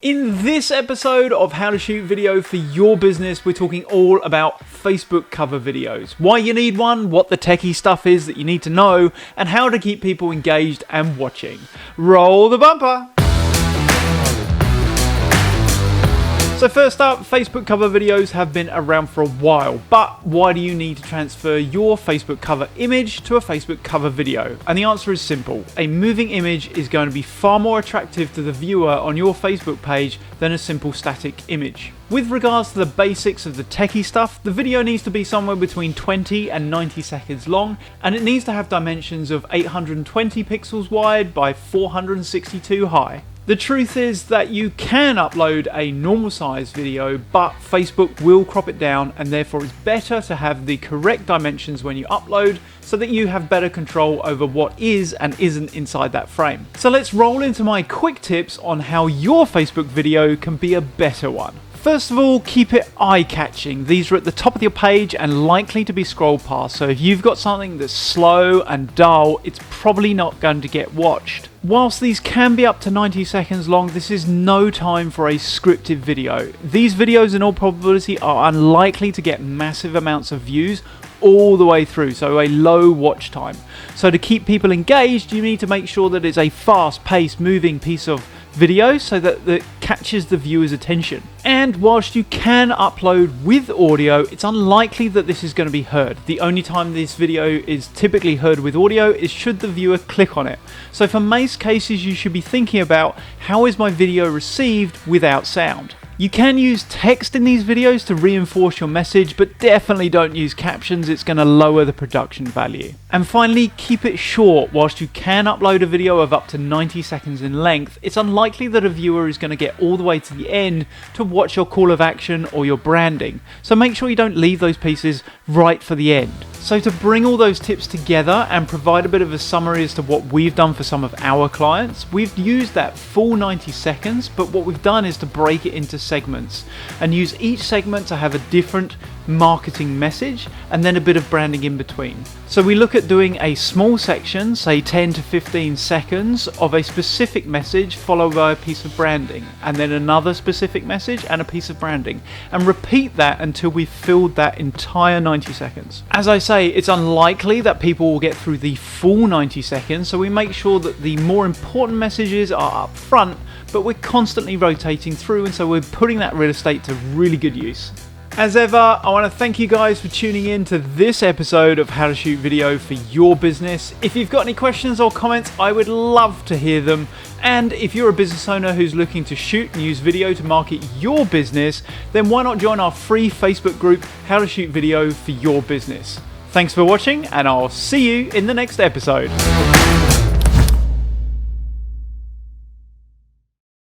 In this episode of How to Shoot Video for Your Business, we're talking all about Facebook cover videos, why you need one, what the techie stuff is that you need to know, and how to keep people engaged and watching. Roll the bumper! So first up, Facebook cover videos have been around for a while, but why do you need to transfer your Facebook cover image to a Facebook cover video? And the answer is simple. A moving image is going to be far more attractive to the viewer on your Facebook page than a simple static image. With regards to the basics of the techie stuff, the video needs to be somewhere between 20 and 90 seconds long, and it needs to have dimensions of 820 pixels wide by 462 high. The truth is that you can upload a normal size video, but Facebook will crop it down, and therefore it's better to have the correct dimensions when you upload so that you have better control over what is and isn't inside that frame. So let's roll into my quick tips on how your Facebook video can be a better one. First of all, keep it eye-catching. These are at the top of your page and likely to be scrolled past, so if you've got something that's slow and dull, it's probably not going to get watched. Whilst these can be up to 90 seconds long, this is no time for a scripted video. These videos in all probability are unlikely to get massive amounts of views all the way through, so a low watch time. So to keep people engaged, you need to make sure that it's a fast-paced, moving piece of video so that it catches the viewer's attention. And whilst you can upload with audio, it's unlikely that this is going to be heard. The only time this video is typically heard with audio is should the viewer click on it. So for most cases, you should be thinking about how is my video received without sound. You can use text in these videos to reinforce your message, but definitely don't use captions, it's going to lower the production value. And finally, keep it short. Whilst you can upload a video of up to 90 seconds in length, it's unlikely that a viewer is going to get all the way to the end to watch your call of action or your branding. So make sure you don't leave those pieces right for the end. So to bring all those tips together and provide a bit of a summary as to what we've done for some of our clients, we've used that full 90 seconds, but what we've done is to break it into segments and use each segment to have a different marketing message and then a bit of branding in between. So we look at doing a small section, say 10 to 15 seconds of a specific message followed by a piece of branding, and then another specific message and a piece of branding, and repeat that until we've filled that entire 90 seconds. As I say, it's unlikely that people will get through the full 90 seconds, so we make sure that the more important messages are up front, but we're constantly rotating through, and so we're putting that real estate to really good use. As ever, I want to thank you guys for tuning in to this episode of How to Shoot Video for Your Business. If you've got any questions or comments, I would love to hear them. And if you're a business owner who's looking to shoot and use video to market your business, then why not join our free Facebook group, How to Shoot Video for Your Business. Thanks for watching, and I'll see you in the next episode.